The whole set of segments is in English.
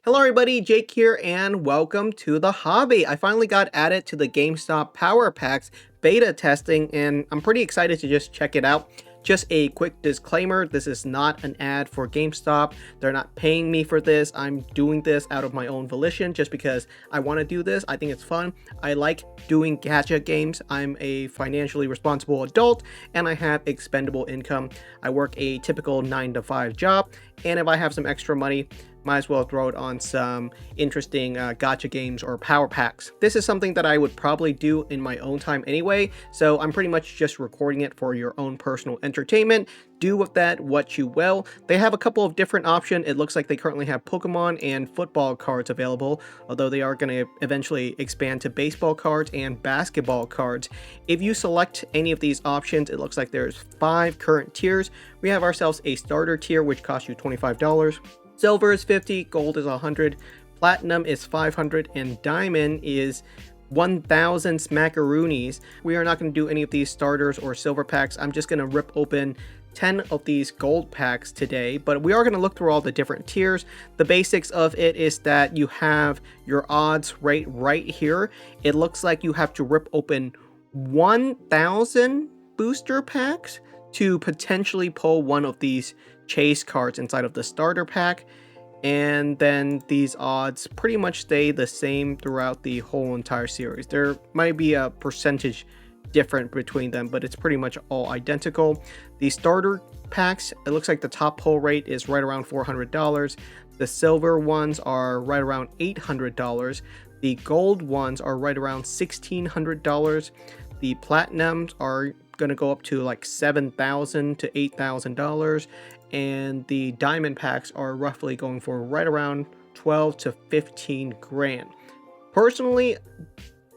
Hello everybody, Jake here and welcome to the hobby. I finally got added to the Gamestop Power Packs beta testing and I'm pretty excited to just check it out. Just a quick disclaimer, this is not an ad for GameStop. They're not paying me for this. I'm doing this out of my own volition just because I want to do this. I think it's fun. I like doing gacha games. I'm a financially responsible adult and I have expendable income. I work a typical 9-to-5 job, and if I have some extra money, might as well throw it on some interesting gacha games or power packs. This is something that I would probably do in my own time anyway, so I'm pretty much just recording it for your own personal entertainment. Do with that what you will. They have a couple of different options. It looks like they currently have Pokemon and football cards available, although they are going to eventually expand to baseball cards and basketball cards. If you select any of these options, it looks like there's 5 current tiers. We have ourselves a starter tier, which costs you $25. Silver is 50, gold is 100, platinum is 500, and diamond is 1,000 smackaroonies. We are not going to do any of these starters or silver packs. I'm just going to rip open 10 of these gold packs today, but we are going to look through all the different tiers. The basics of it is that you have your odds right here. It looks like you have to rip open 1,000 booster packs to potentially pull one of these chase cards inside of the starter pack, and then these odds pretty much stay the same throughout the whole entire series. There might be a percentage different between them, but it's pretty much all identical. The starter packs, it looks like the top pull rate is right around $400. The silver ones are right around $800. The gold ones are right around $1,600. The platinums are going to go up to like $7,000 to $8,000, and the diamond packs are roughly going for right around 12 to 15 grand. Personally,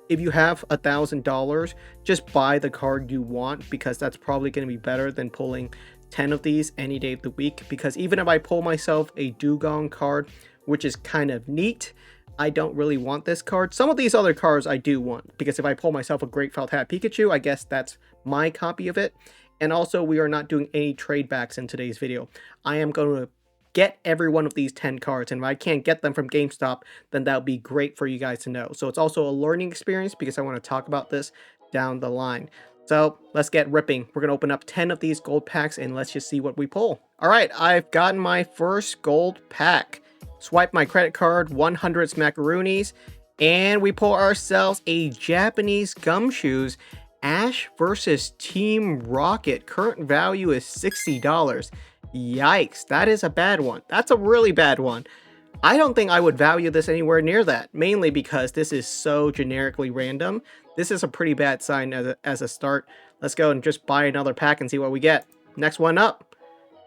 if you have $1,000, just buy the card you want, because that's probably going to be better than pulling 10 of these any day of the week. Because even if I pull myself a Dugong card, which is kind of neat, I don't really want this card. Some of these other cards I do want, because if I pull myself a Great Felt Hat Pikachu, I guess that's my copy of it. And also, we are not doing any trade backs in today's video. I am going to get every one of these 10 cards, and if I can't get them from GameStop, then that would be great for you guys to know. So it's also a learning experience, because I want to talk about this down the line. So let's get ripping. We're going to open up 10 of these gold packs, and let's just see what we pull. All right, I've gotten my first gold pack. Swipe my credit card, 100 smackaroonies, and we pull ourselves a Japanese gumshoes. Ash versus Team Rocket. Current value is $60. Yikes, that is a bad one. That's a really bad one. I don't think I would value this anywhere near that, mainly because this is so generically random. This is a pretty bad sign as a start. Let's go and just buy another pack and see what we get. Next one up.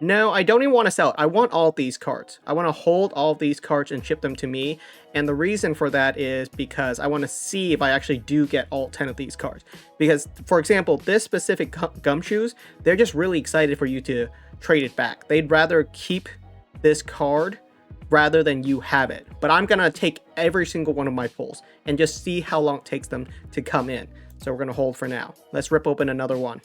No, I don't even want to sell it. I want all these cards. I want to hold all these cards and ship them to me. And the reason for that is because I want to see if I actually do get all 10 of these cards. Because, for example, this specific gumshoes, they're just really excited for you to trade it back. They'd rather keep this card rather than you have it. But I'm going to take every single one of my pulls and just see how long it takes them to come in. So we're going to hold for now. Let's rip open another one.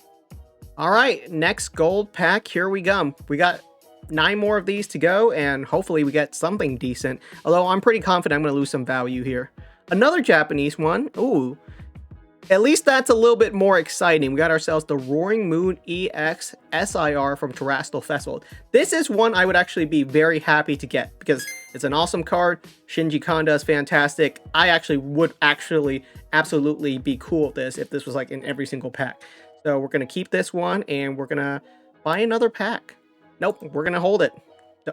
All right, next gold pack, here we go. We got 9 more of these to go, and hopefully we get something decent. Although I'm pretty confident I'm going to lose some value here. Another Japanese one. Ooh, at least that's a little bit more exciting. We got ourselves the Roaring Moon EX SIR from Terrestrial Festival. This is one I would actually be very happy to get, because it's an awesome card. Shinji Kanda is fantastic. I actually would absolutely be cool with this if this was like in every single pack. So we're going to keep this one, and we're going to buy another pack. Nope, we're going to hold it.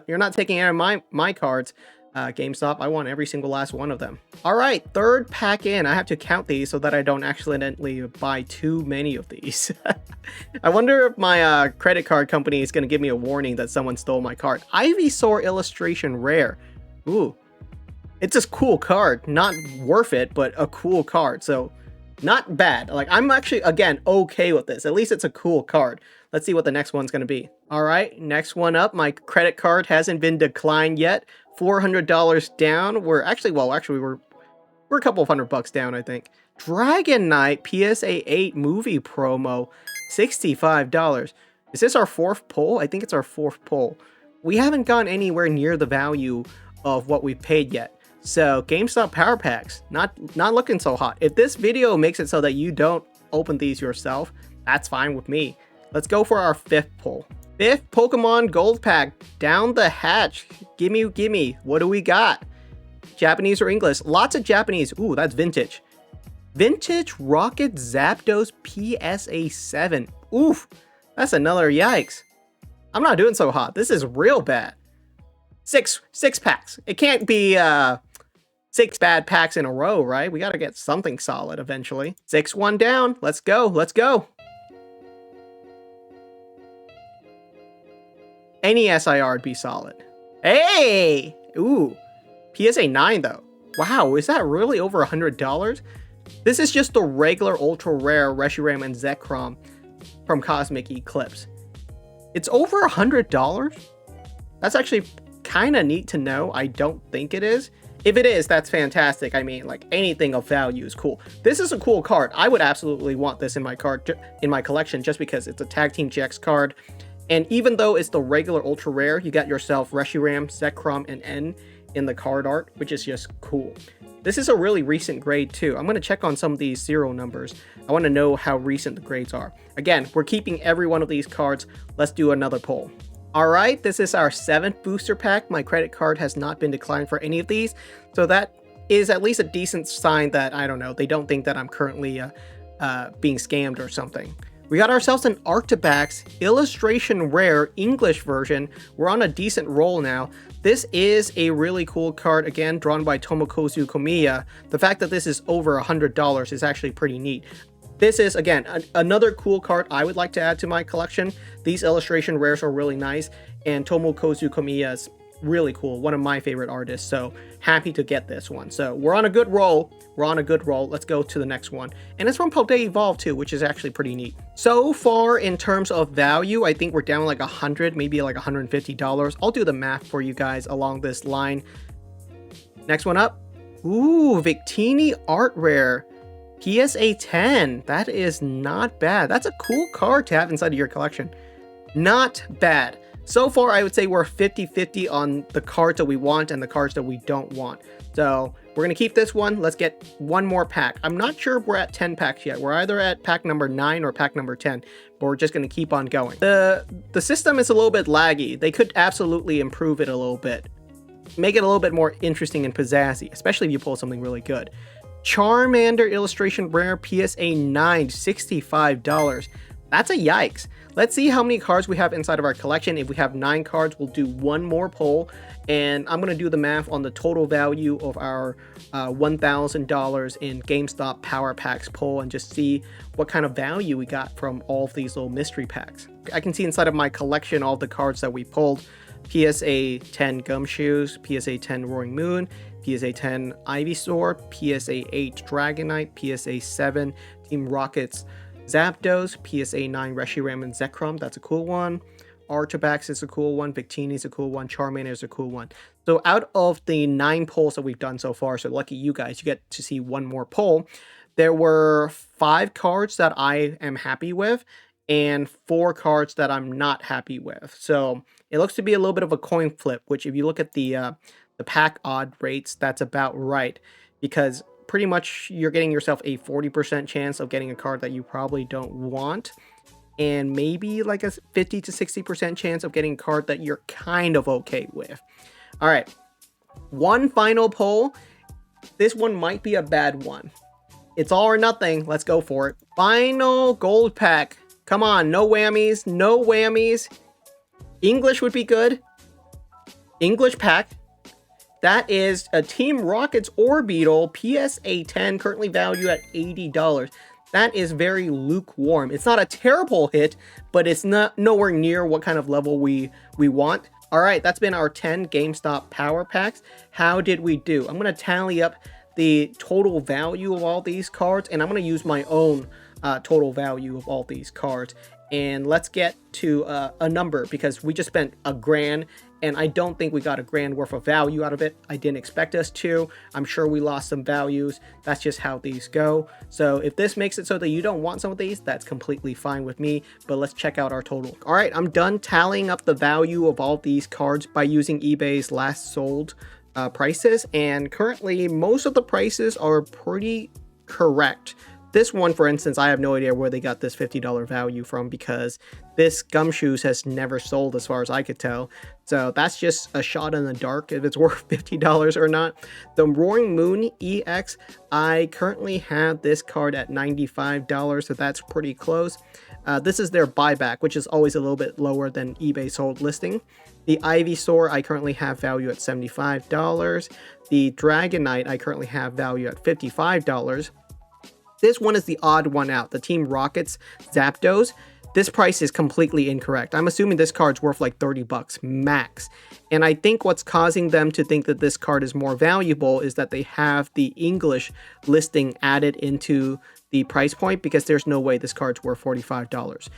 You're not taking out of my cards, GameStop. I want every single last one of them. All right, third pack in. I have to count these so that I don't accidentally buy too many of these. I wonder if my credit card company is going to give me a warning that someone stole my card. Ivysaur illustration rare. Ooh, it's a cool card. Not worth it, but a cool card. So not bad. Like, I'm actually, again, okay with this. At least it's a cool card. Let's see what the next one's going to be. All right, next one up. My credit card hasn't been declined yet. $400 down. We're a couple of $100 down, I think. Dragon Knight PSA 8 movie promo, $65. Is this our 4th pull? I think it's our 4th pull. We haven't gone anywhere near the value of what we've paid yet. So GameStop Power Packs, not looking so hot. If this video makes it so that you don't open these yourself, that's fine with me. Let's go for our 5th pull. 5th Pokemon Gold Pack, down the hatch. Gimme. What do we got? Japanese or English? Lots of Japanese. Ooh, that's vintage. Vintage Rocket Zapdos PSA 7. Oof, that's another yikes. I'm not doing so hot. This is real bad. Six packs. It can't be 6 bad packs in a row, right? We gotta get something solid eventually. 6-1 down. Let's go. Any SIR would be solid. Hey! Ooh. PSA 9 though. Wow, is that really over $100? This is just the regular ultra rare Reshiram and Zekrom from Cosmic Eclipse. It's over $100? That's actually kind of neat to know. I don't think it is. If it is, that's fantastic. I mean, like, anything of value is cool. This is a cool card. I would absolutely want this in my collection just because it's a Tag Team GX card. And even though it's the regular ultra rare, you got yourself Reshiram, Zekrom, and N in the card art, which is just cool. This is a really recent grade too. I'm going to check on some of these serial numbers. I want to know how recent the grades are. Again, we're keeping every one of these cards. Let's do another poll. All right, this is our 7th booster pack. My credit card has not been declined for any of these. So that is at least a decent sign that, I don't know, they don't think that I'm currently being scammed or something. We got ourselves an Arctibax illustration rare English version. We're on a decent roll now. This is a really cool card, again, drawn by Tomokazu Komiya. The fact that this is over $100 is actually pretty neat. This is, again, another cool card I would like to add to my collection. These illustration rares are really nice, and Tomokazu Komiya is really cool, one of my favorite artists, so happy to get this one. So we're on a good roll. Let's go to the next one, and it's from Paldea Evolve too, which is actually pretty neat. So far in terms of value, I think we're down like 100, maybe like $150. I'll do the math for you guys along this line. Next one up. Ooh, Victini Art Rare PSA 10. That is not bad. That's a cool card to have inside of your collection. Not bad. So far, I would say we're 50-50 on the cards that we want and the cards that we don't want. So we're going to keep this one. Let's get one more pack. I'm not sure if we're at 10 packs yet. We're either at pack number 9 or pack number 10, but we're just going to keep on going. The system is a little bit laggy. They could absolutely improve it a little bit. Make it a little bit more interesting and pizzazzy, especially if you pull something really good. Charmander illustration rare PSA 9, $65. That's a yikes. Let's see how many cards we have inside of our collection. If we have 9 cards, we'll do one more poll, and I'm going to do the math on the total value of our $1,000 in GameStop Power Packs poll and just see what kind of value we got from all of these little mystery packs. I can see inside of my collection all the cards that we pulled. PSA 10 Gumshoes, PSA 10 Roaring Moon, PSA 10 Ivysaur, PSA 8 Dragonite, PSA 7 Team Rocket's Zapdos, PSA 9 Reshiram and Zekrom, that's a cool one. Arctibax is a cool one, Victini is a cool one, Charmander is a cool one. So out of the 9 polls that we've done so far, so lucky you guys, you get to see one more poll. There were 5 cards that I am happy with and 4 cards that I'm not happy with. So it looks to be a little bit of a coin flip, which if you look at the pack odd rates, that's about right, because pretty much you're getting yourself a 40% chance of getting a card that you probably don't want, and maybe like a 50 to 60% chance of getting a card that you're kind of okay with. All right, one final poll. This one might be a bad one. It's all or nothing. Let's go for it. Final gold pack. Come on, no whammies, no whammies. English would be good. English pack. That is a Team Rocket's Orbeetle PSA 10, currently valued at $80. That is very lukewarm. It's not a terrible hit, but it's not nowhere near what kind of level we want. All right, that's been our 10 GameStop Power Packs. How did we do? I'm going to tally up the total value of all these cards, and I'm going to use my own total value of all these cards. And let's get to a number, because we just spent $1,000, and I don't think we got $1,000 worth of value out of it. I didn't expect us to. I'm sure we lost some values. That's just how these go. So if this makes it so that you don't want some of these, that's completely fine with me. But let's check out our total. All right, I'm done tallying up the value of all these cards by using eBay's last sold prices, and currently most of the prices are pretty correct. This one, for instance, I have no idea where they got this $50 value from, because this Gumshoes has never sold as far as I could tell. So that's just a shot in the dark if it's worth $50 or not. The Roaring Moon EX, I currently have this card at $95, so that's pretty close. This is their buyback, which is always a little bit lower than eBay sold listing. The Ivysaur I currently have value at $75. The Dragonite I currently have value at $55. This one is the odd one out, the Team Rocket's Zapdos. This price is completely incorrect. I'm assuming this card's worth like 30 bucks max. And I think what's causing them to think that this card is more valuable is that they have the English listing added into the price point, because there's no way this card's worth $45.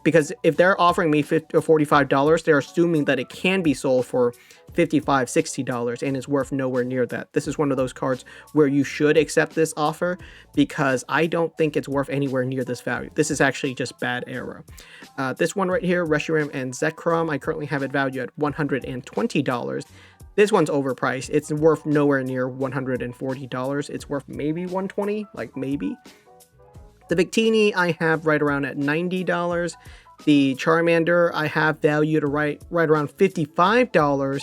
Because if they're offering me $45, they're assuming that it can be sold for $55, $60, and it's worth nowhere near that. This is one of those cards where you should accept this offer, because I don't think it's worth anywhere near this value. This is actually just bad error. This one right here, Reshiram and Zekrom, I currently have it valued at $120. This one's overpriced. It's worth nowhere near $140. It's worth maybe $120, like maybe. The Victini I have right around at $90. The Charmander I have valued right around $55.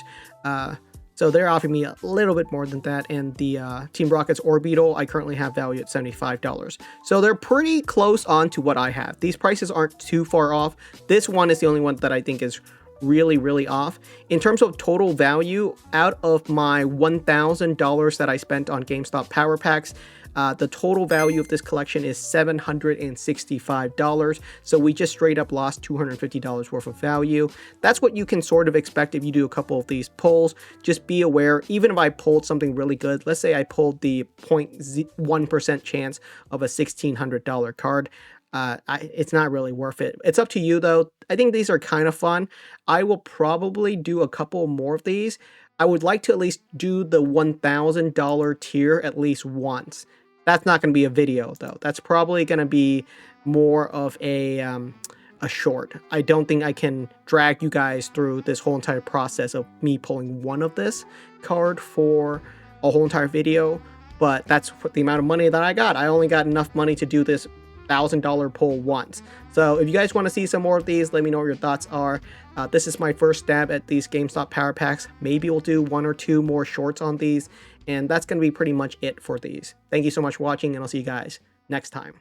So they're offering me a little bit more than that. And the Team Rocket's Orbeetle I currently have valued at $75. So they're pretty close on to what I have. These prices aren't too far off. This one is the only one that I think is really off. In terms of total value, out of my $1,000 that I spent on GameStop Power Packs, the total value of this collection is $765. So we just straight up lost $250 worth of value. That's what you can sort of expect if you do a couple of these pulls. Just be aware, even if I pulled something really good, let's say I pulled the 0.1% chance of a $1,600 card, it's not really worth it. It's up to you though. I think these are kind of fun. I will probably do a couple more of these. I would like to at least do the $1,000 tier at least once. That's not going to be a video though. That's probably going to be more of a short. I don't think I can drag you guys through this whole entire process of me pulling one of this card for a whole entire video, but that's the amount of money that I got. I only got enough money to do this $1,000 pull once. So if you guys want to see some more of these, let me know what your thoughts are. This is my first stab at these GameStop Power Packs. Maybe we'll do one or two more shorts on these, and that's going to be pretty much it for these. Thank you so much for watching, and I'll see you guys next time.